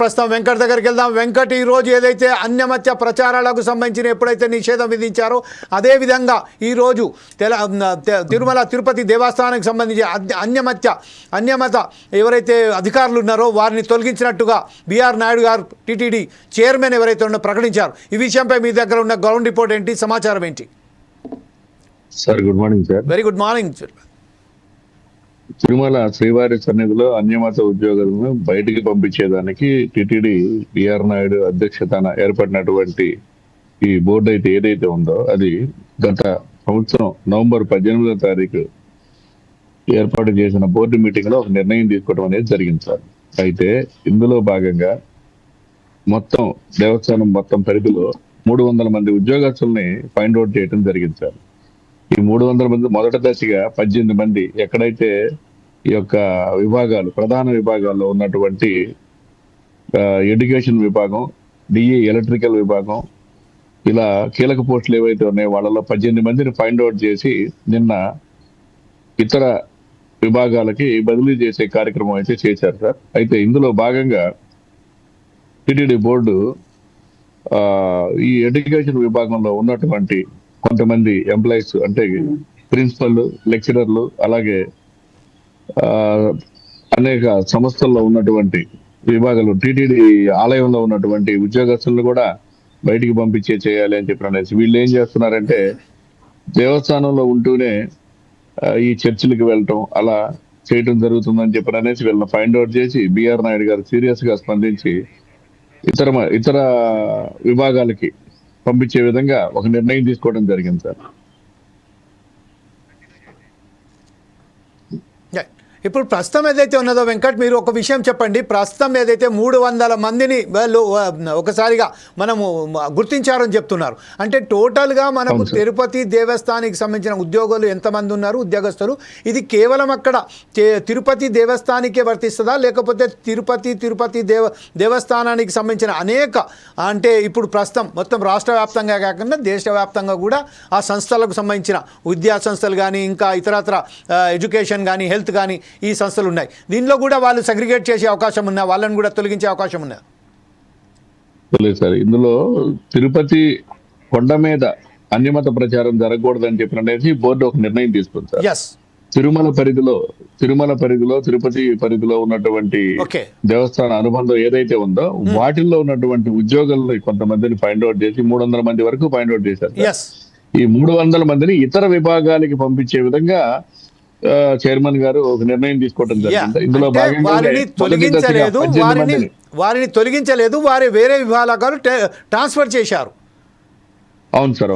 ప్రస్తుతం వెంకట్ దగ్గరికి వెళ్దాం. వెంకట్, ఈ రోజు ఏదైతే అన్యమత్య ప్రచారాలకు సంబంధించిన ఎప్పుడైతే నిషేధం విధించారో అదేవిధంగా ఈరోజు తిరుమల తిరుపతి దేవస్థానానికి సంబంధించి అన్యమత ఎవరైతే అధికారులు ఉన్నారో వారిని తొలగించినట్టుగా బిఆర్ నాయుడు గారు టీటీడీ చైర్మన్ ఎవరైతే ఉన్నారో ప్రకటించారు. ఈ విషయంపై మీ దగ్గర ఉన్న గ్రౌండ్ రిపోర్ట్ ఏంటి, సమాచారం ఏంటి? Sir good morning sir. Very good morning sir. Tirumala శ్రీవారి సన్నిధిలో అన్యమత ఉద్యోగులను బయటికి పంపించేదానికి టిటిడి బిఆర్ నాయుడు అధ్యక్షతన ఏర్పడినటువంటి ఈ బోర్డు అయితే ఏదైతే ఉందో అది గత సంవత్సరం నవంబర్ 18వ తారీఖు ఏర్పాటు చేసిన బోర్డు మీటింగ్ లో ఒక నిర్ణయం తీసుకోవడం అనేది జరిగింది సార్. అయితే ఇందులో భాగంగా మొత్తం దేవస్థానం మొత్తం పరిధిలో 300 మంది ఉద్యోగస్తుల్ని ఫైండ్ అవుట్ చేయడం జరిగింది సార్. ఈ 300 మంది మొదటి దశగా 18 మంది ఎక్కడైతే ఈ యొక్క విభాగాలు ప్రధాన విభాగాల్లో ఉన్నటువంటి ఎడ్యుకేషన్ విభాగం, డిఈ ఎలక్ట్రికల్ విభాగం, ఇలా కీలక పోస్టులు ఏవైతే ఉన్నాయో వాళ్ళలో 18 మందిని ఫైండ్ అవుట్ చేసి నిన్న ఇతర విభాగాలకి బదిలీ చేసే కార్యక్రమం అయితే చేశారు సార్. అయితే ఇందులో భాగంగా టిటిడి బోర్డు ఈ ఎడ్యుకేషన్ విభాగంలో ఉన్నటువంటి కొంతమంది ఎంప్లాయీస్ అంటే ప్రిన్సిపల్, లెక్చరర్లు, అలాగే అనేక సంస్థల్లో ఉన్నటువంటి విభాగాలు టీటీడీ ఆలయంలో ఉన్నటువంటి ఉద్యోగస్తులను కూడా బయటికి పంపించే చేయాలి అని చెప్పి అనేసి వీళ్ళు ఏం చేస్తున్నారంటే దేవస్థానంలో ఉంటూనే ఈ చర్చిలకు వెళ్ళటం అలా చేయటం జరుగుతుందని చెప్పి అనేసి వీళ్ళని ఫైండ్ అవుట్ చేసి బిఆర్ నాయుడు గారు సీరియస్ గా స్పందించి ఇతర విభాగాలకి పంపించే విధంగా ఒక నిర్ణయం తీసుకోవడం జరిగింది సార్. ఇప్పుడు ప్రస్తుతం ఏదైతే ఉన్నదో వెంకట్, మీరు ఒక విషయం చెప్పండి. ప్రస్తుతం ఏదైతే 300 మందిని వాళ్ళు ఒకసారిగా మనము గుర్తించారని చెప్తున్నారు, అంటే టోటల్గా మనకు తిరుపతి దేవస్థానానికి సంబంధించిన ఉద్యోగులు ఎంతమంది ఉన్నారు, ఉద్యోగస్తులు? ఇది కేవలం అక్కడ తిరుపతి దేవస్థానికే వర్తిస్తుందా, లేకపోతే తిరుపతి దేవస్థానానికి సంబంధించిన అనేక, అంటే ఇప్పుడు ప్రస్తుతం మొత్తం రాష్ట్ర వ్యాప్తంగా కాకుండా దేశవ్యాప్తంగా కూడా ఆ సంస్థలకు సంబంధించిన విద్యా సంస్థలు కానీ ఇంకా ఇతరత్ర ఎడ్యుకేషన్ కానీ హెల్త్ కానీ ఈ సంస్థలు ఉన్నాయి, దీనిలో కూడా వాళ్ళు సెగ్రిగేట్ చేసే అవకాశం ఉన్నా, వాళ్ళని కూడా తొలగించే అవకాశం ఉన్నా? సార్, ఇందులో తిరుపతి కొండ మీద అన్యమత ప్రచారం జరగకూడదని చెప్పినట్టు బోర్డు ఒక నిర్ణయం తీసుకుంది సార్. తిరుమల పరిధిలో తిరుపతి పరిధిలో ఉన్నటువంటి దేవస్థాన అనుబంధం ఏదైతే ఉందో వాటిల్లో ఉన్నటువంటి ఉద్యోగులను కొంతమందిని ఫైండ్ అవుట్ చేసి 300 మంది వరకు ఫైండ్ అవుట్ చేశారు. ఈ 300 మందిని ఇతర విభాగాలకి పంపించే విధంగా చైర్మన్ గారు ఒక నిర్ణయం తీసుకోవడం జరిగింది. ఇందులో భాగంగా వారిని తొలగించలేదు, వారి వేరే విభాగాలు ట్రాన్స్ఫర్ చేశారు. అవును సార్.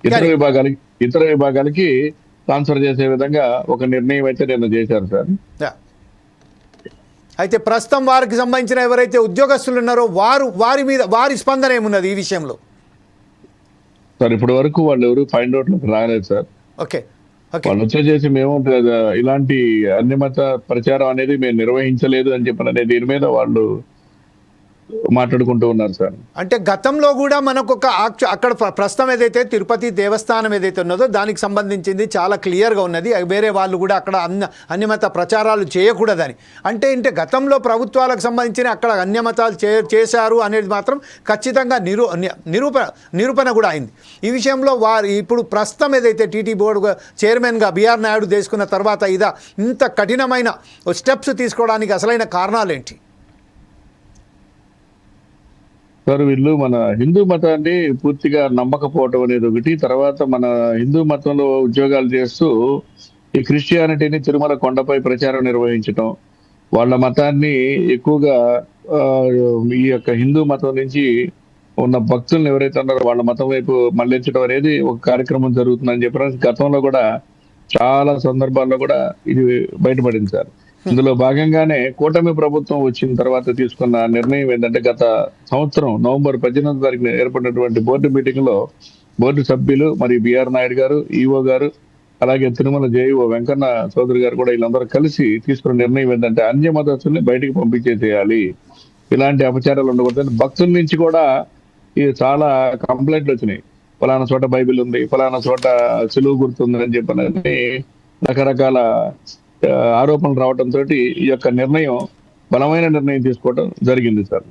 ఇతర విభాగాలకి ట్రాన్స్ఫర్ చేసే విధంగా ఒక నిర్ణయం అయితే నేను చేశారు సార్. అయితే ప్రస్తుతం వారికి సంబంధించిన ఎవరైతే ఉద్యోగస్తులు ఉన్నారో వారి స్పందన ఏమున్నది ఈ విషయంలో? సార్, ఇప్పటి వరకు వాళ్ళు ఎవరు ఫైండ్ అవుట్ లోకి రాలేదు సార్. వాళ్ళు వచ్చేసి మేము ఇలాంటి అన్యమత ప్రచారం అనేది మేము నిర్వహించలేదు అని చెప్పిన దీని మీద వాళ్ళు మాట్లాడుకుంటూ ఉన్నారు సార్. అంటే గతంలో కూడా మనకు అక్కడ ప్రస్తుతం ఏదైతే తిరుపతి దేవస్థానం ఏదైతే ఉన్నదో దానికి సంబంధించింది చాలా క్లియర్గా ఉన్నది. వేరే వాళ్ళు కూడా అక్కడ అన్యమత ప్రచారాలు చేయకూడదని, అంటే గతంలో ప్రభుత్వాలకు సంబంధించిన అక్కడ అన్యమతాలు చేశారు అనేది మాత్రం ఖచ్చితంగా నిరూపణ కూడా అయింది. ఈ విషయంలో ఇప్పుడు ప్రస్తుతం ఏదైతే టీటీ బోర్డు చైర్మన్గా బిఆర్ నాయుడు తీసుకున్న తర్వాత ఇంత కఠినమైన స్టెప్స్ తీసుకోవడానికి అసలైన కారణాలు ఏంటి? సార్, వీళ్ళు మన హిందూ మతాన్ని పూర్తిగా నమ్మకపోవటం అనేది ఒకటి, తర్వాత మన హిందూ మతంలో ఉద్యోగాలు చేస్తూ ఈ క్రిస్టియానిటీని తిరుమల కొండపై ప్రచారం నిర్వహించటం, వాళ్ళ మతాన్ని ఎక్కువగా ఈ యొక్క హిందూ మతం నుంచి ఉన్న భక్తులను ఎవరైతే ఉన్నారో వాళ్ళ మతం వైపు మళ్లించడం అనేది ఒక కార్యక్రమం జరుగుతుందని చెప్పి గతంలో కూడా చాలా సందర్భాల్లో కూడా ఇది బయటపడింది సార్. ఇందులో భాగంగానే కూటమి ప్రభుత్వం వచ్చిన తర్వాత తీసుకున్న నిర్ణయం ఏంటంటే గత సంవత్సరం నవంబర్ 18వ తారీఖున ఏర్పడినటువంటి బోర్డు మీటింగ్ లో బోర్డు సభ్యులు మరియు బిఆర్ నాయుడు గారు, ఈఓ గారు, అలాగే తిరుమల జేఈఓ వెంకన్న చౌదరి గారు కూడా వీళ్ళందరూ కలిసి తీసుకున్న నిర్ణయం ఏంటంటే అన్య మతస్థుల్ని బయటికి పంపించేసేయాలి, ఇలాంటి అపచారాలు ఉండకూడదు. భక్తుల నుంచి కూడా ఇది చాలా కంప్లైంట్లు వచ్చినాయి. ఫలానా చోట బైబిల్ ఉంది, ఫలానా చోట సులువు గుర్తుంది అని చెప్పని రకరకాల ఆరోపణలు రావడంతో ఈ యొక్క నిర్ణయం బలమైన నిర్ణయం తీసుకోవడం జరిగింది సార్.